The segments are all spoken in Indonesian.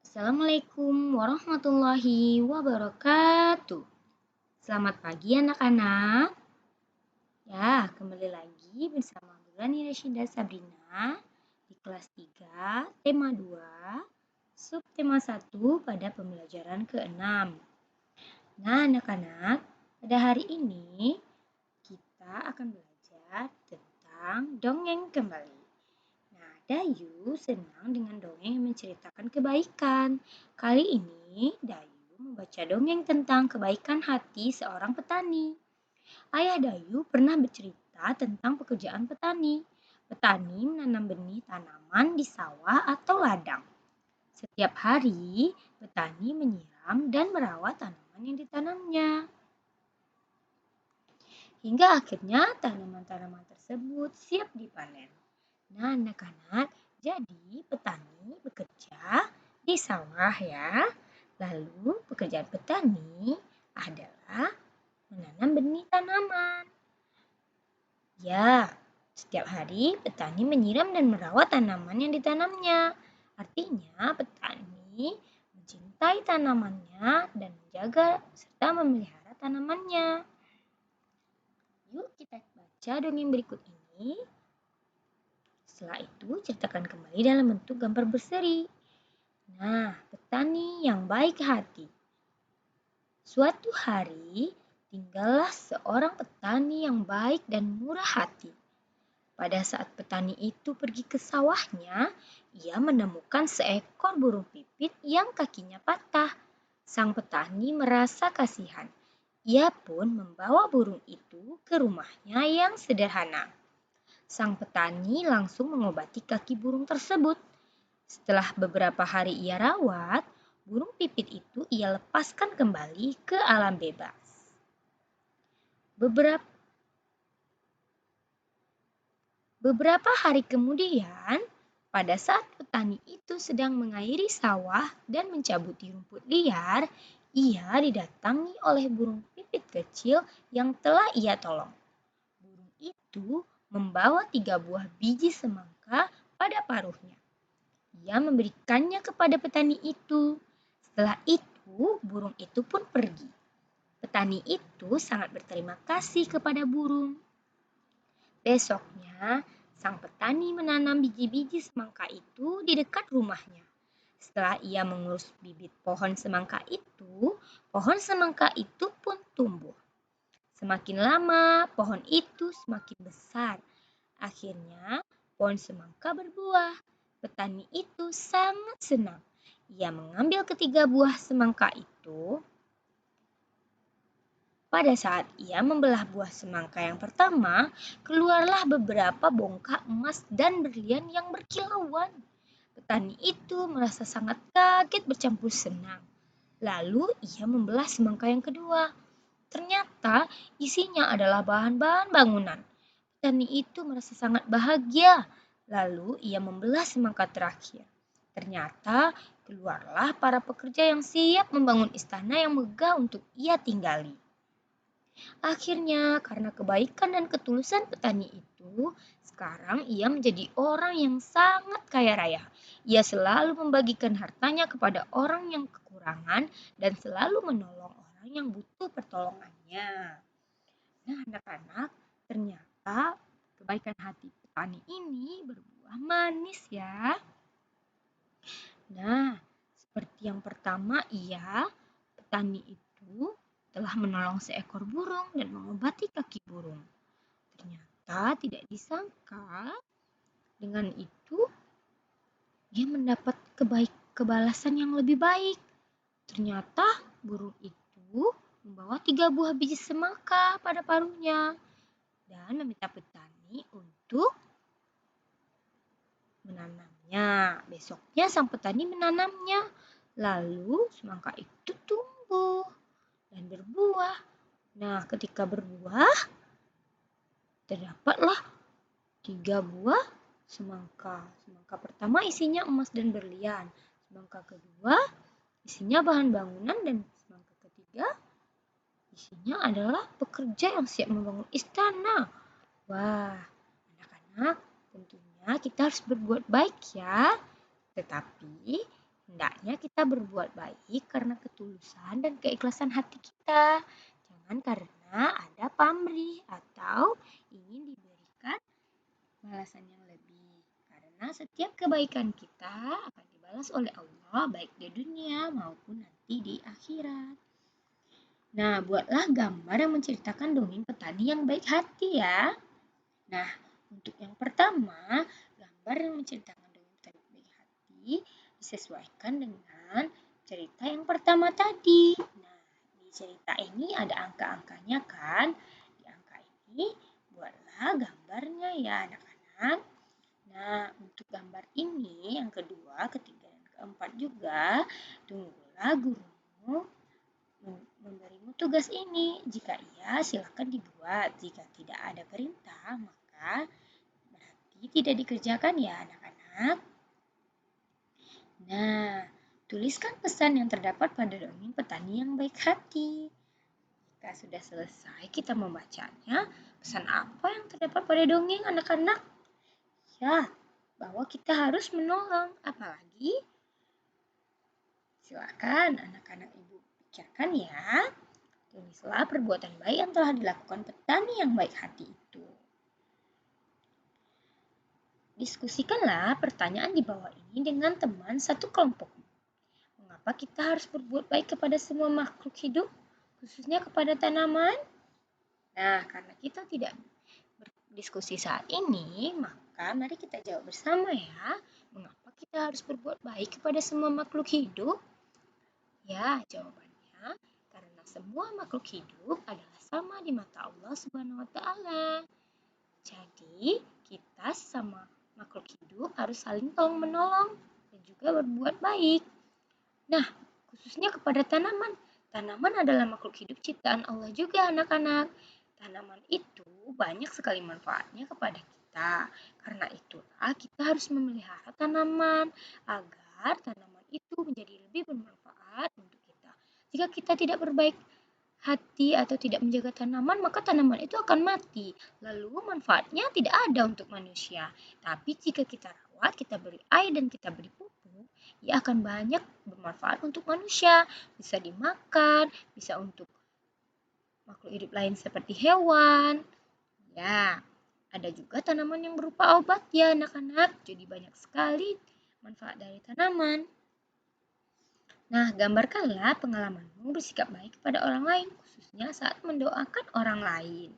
Assalamualaikum warahmatullahi wabarakatuh. Selamat pagi anak-anak. Ya, kembali lagi bersama Burani Rashida Sabrina di kelas 3, tema 2, subtema 1 pada pembelajaran ke-6. Nah, anak-anak, pada hari ini kita akan belajar tentang dongeng kembali. Nah, Dayu senang dengan dongeng yang menceritakan kebaikan. Kali ini, Dayu membaca dongeng tentang kebaikan hati seorang petani. Ayah Dayu pernah bercerita tentang pekerjaan petani. Petani menanam benih tanaman di sawah atau ladang. Setiap hari, petani menyiram dan merawat tanaman yang ditanamnya. Hingga akhirnya tanaman-tanaman tersebut siap dipanen. Nah, anak-anak, jadi petani bekerja di sawah ya. Lalu pekerjaan petani adalah menanam benih tanaman. Ya, setiap hari petani menyiram dan merawat tanaman yang ditanamnya. Artinya petani mencintai tanamannya dan menjaga serta memelihara tanamannya. Yuk kita baca dongeng berikut ini. Setelah itu, ceritakan kembali dalam bentuk gambar berseri. Nah, petani yang baik hati. Suatu hari, tinggallah seorang petani yang baik dan murah hati. Pada saat petani itu pergi ke sawahnya, ia menemukan seekor burung pipit yang kakinya patah. Sang petani merasa kasihan. Ia pun membawa burung itu ke rumahnya yang sederhana. Sang petani langsung mengobati kaki burung tersebut. Setelah beberapa hari ia rawat, burung pipit itu ia lepaskan kembali ke alam bebas. Beberapa hari kemudian, pada saat petani itu sedang mengairi sawah dan mencabuti rumput liar, ia didatangi oleh burung pipit kecil yang telah ia tolong. Burung itu membawa 3 buah biji semangka pada paruhnya. Ia memberikannya kepada petani itu. Setelah itu, burung itu pun pergi. Petani itu sangat berterima kasih kepada burung. Besoknya, sang petani menanam biji-biji semangka itu di dekat rumahnya. Setelah ia mengurus bibit pohon semangka itu pun tumbuh. Semakin lama, pohon itu semakin besar. Akhirnya, pohon semangka berbuah. Petani itu sangat senang. Ia mengambil ketiga buah semangka itu. Pada saat ia membelah buah semangka yang pertama, keluarlah beberapa bongkah emas dan berlian yang berkilauan. Petani itu merasa sangat kaget bercampur senang. Lalu ia membelah semangka yang kedua. Ternyata isinya adalah bahan-bahan bangunan. Petani itu merasa sangat bahagia. Lalu ia membelah semangka terakhir. Ternyata keluarlah para pekerja yang siap membangun istana yang megah untuk ia tinggali. Akhirnya, karena kebaikan dan ketulusan petani itu, sekarang ia menjadi orang yang sangat kaya raya. Ia selalu membagikan hartanya kepada orang yang kekurangan dan selalu menolong orang yang butuh pertolongannya. Nah, anak-anak, ternyata kebaikan hati petani ini berbuah manis ya. Nah, seperti yang pertama petani itu telah menolong seekor burung dan mengobati kaki burung. Ternyata tidak disangka dengan itu dia mendapat kebalasan yang lebih baik. Ternyata burung itu membawa 3 buah biji semangka pada paruhnya dan meminta petani untuk menanamnya. Besoknya sang petani menanamnya. Lalu semangka itu tumbuh dan berbuah. Nah, ketika berbuah, terdapatlah 3 buah semangka. Semangka pertama isinya emas dan berlian. Semangka kedua isinya bahan bangunan dan semangka ketiga isinya adalah pekerja yang siap membangun istana. Wah, anak-anak, tentunya kita harus berbuat baik ya. Tetapi Hendaknya kita berbuat baik karena ketulusan dan keikhlasan hati kita. Jangan karena ada pamrih atau ingin diberikan balasan yang lebih. Karena setiap kebaikan kita akan dibalas oleh Allah baik di dunia maupun nanti di akhirat. Nah, buatlah gambar yang menceritakan dongeng petani yang baik hati ya. Nah, untuk yang pertama, gambar yang menceritakan dongeng petani baik hati disesuaikan dengan cerita yang pertama tadi. Nah, di cerita ini ada angka-angkanya kan? Di angka ini buatlah gambarnya ya anak-anak. Nah, untuk gambar ini yang kedua, ketiga, dan keempat juga, tunggulah gurumu memberimu tugas ini. Jika iya, silakan dibuat. Jika tidak ada perintah, maka berarti tidak dikerjakan ya anak-anak. Nah, tuliskan pesan yang terdapat pada dongeng petani yang baik hati. Jika sudah selesai kita membacanya, pesan apa yang terdapat pada dongeng anak-anak? Ya, bahwa kita harus menolong. Apalagi? Silakan anak-anak ibu pikirkan ya. Tulislah perbuatan baik yang telah dilakukan petani yang baik hati itu. Diskusikanlah pertanyaan di bawah ini dengan teman satu kelompok. Mengapa kita harus berbuat baik kepada semua makhluk hidup, khususnya kepada tanaman? Nah, karena kita tidak berdiskusi saat ini, maka mari kita jawab bersama ya. Mengapa kita harus berbuat baik kepada semua makhluk hidup? Ya, jawabannya karena semua makhluk hidup adalah sama di mata Allah Subhanahu wa taala. Jadi, kita sama makhluk hidup harus saling tolong-menolong dan juga berbuat baik. Nah, khususnya kepada tanaman. Tanaman adalah makhluk hidup ciptaan Allah juga, anak-anak. Tanaman itu banyak sekali manfaatnya kepada kita. Karena itulah kita harus memelihara tanaman agar tanaman itu menjadi lebih bermanfaat untuk kita. Jika kita tidak berbaik hati atau tidak menjaga tanaman, maka tanaman itu akan mati. Lalu manfaatnya tidak ada untuk manusia. Tapi jika kita rawat, kita beri air dan kita beri pupuk, ia akan banyak bermanfaat untuk manusia. Bisa dimakan, bisa untuk makhluk hidup lain seperti hewan. Ya, ada juga tanaman yang berupa obat ya anak-anak. Jadi banyak sekali manfaat dari tanaman. Nah, gambarkanlah pengalamanmu bersikap baik kepada orang lain, khususnya saat mendoakan orang lain.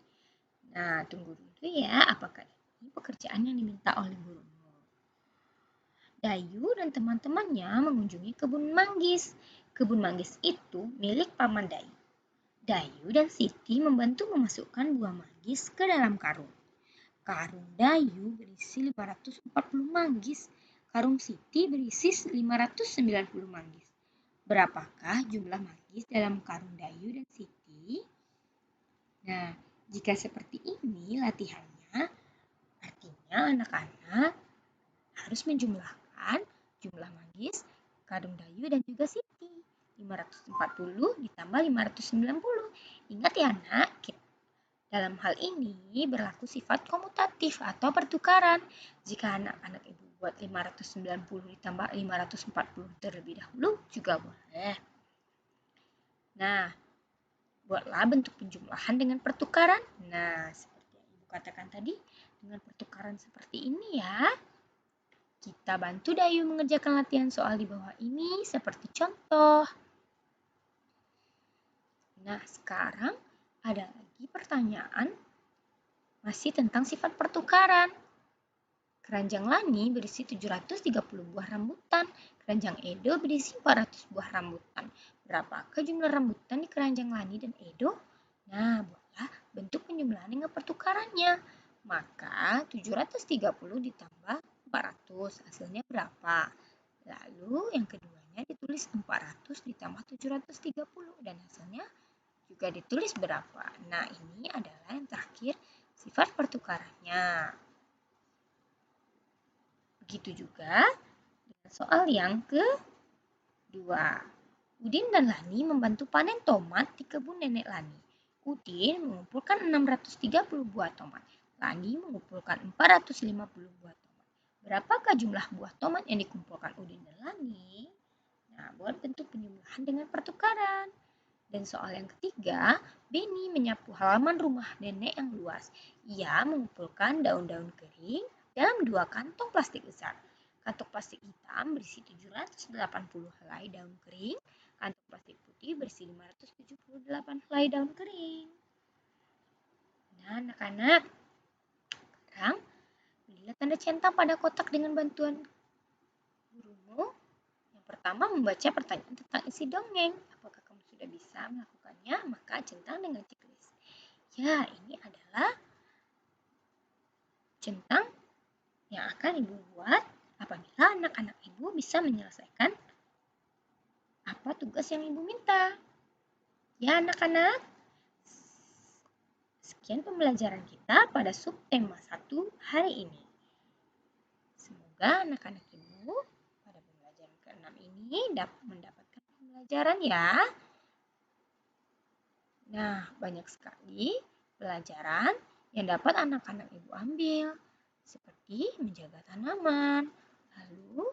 Nah, tunggu dulu ya, apakah ini pekerjaan yang diminta oleh gurumu? Dayu dan teman-temannya mengunjungi kebun manggis. Kebun manggis itu milik paman Dayu. Dayu dan Siti membantu memasukkan buah manggis ke dalam karung. Karung Dayu berisi 540 manggis, karung Siti berisi 590 manggis. Berapakah jumlah manggis dalam karung Dayu dan Siti? Nah, jika seperti ini latihannya, artinya anak-anak harus menjumlahkan jumlah manggis karung Dayu dan juga Siti. 540 ditambah 590. Ingat ya anak, dalam hal ini berlaku sifat komutatif atau pertukaran. Jika anak-anak ibu buat 590 ditambah 540 terlebih dahulu juga boleh. Nah, buatlah bentuk penjumlahan dengan pertukaran. Nah, seperti yang ibu katakan tadi, dengan pertukaran seperti ini ya. Kita bantu Dayu mengerjakan latihan soal di bawah ini seperti contoh. Nah, sekarang ada lagi pertanyaan masih tentang sifat pertukaran. Keranjang Lani berisi 730 buah rambutan. Keranjang Edo berisi 400 buah rambutan. Berapakah jumlah rambutan di keranjang Lani dan Edo? Nah, buatlah bentuk penjumlahan dengan pertukarannya. Maka 730 ditambah 400, hasilnya berapa? Lalu yang keduanya ditulis 400 ditambah 730 dan hasilnya juga ditulis berapa. Nah, ini adalah yang terakhir sifat pertukarannya. Begitu juga dengan soal yang kedua. Udin dan Lani membantu panen tomat di kebun nenek Lani. Udin mengumpulkan 630 buah tomat. Lani mengumpulkan 450 buah tomat. Berapakah jumlah buah tomat yang dikumpulkan Udin dan Lani? membuat bentuk penyembelahan dengan pertukaran. Dan soal yang ketiga, Benny menyapu halaman rumah nenek yang luas. Ia mengumpulkan daun-daun kering dalam 2 kantong plastik besar. Kantong plastik hitam berisi 780 helai daun kering, kantong plastik putih berisi 578 helai daun kering. Nah, anak-anak, sekarang berilah tanda centang pada kotak dengan bantuan gurumu. Yang pertama, membaca pertanyaan tentang isi dongeng. Apakah kamu sudah bisa melakukannya? Maka centang dengan checklist. Ya, ini adalah centang yang akan Ibu buat apabila anak-anak Ibu bisa menyelesaikan apa tugas yang Ibu minta. Ya, anak-anak. Sekian pembelajaran kita pada subtema 1 hari ini. Semoga anak-anak Ibu pada pembelajaran ke-6 ini dapat mendapatkan pembelajaran ya. Nah, banyak sekali pelajaran yang dapat anak-anak Ibu ambil, seperti menjaga tanaman, lalu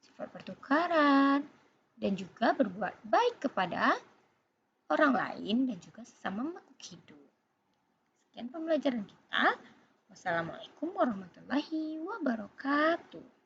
sifat pertukaran, dan juga berbuat baik kepada orang lain dan juga sesama makhluk hidup. Sekian pembelajaran kita. Wassalamualaikum warahmatullahi wabarakatuh.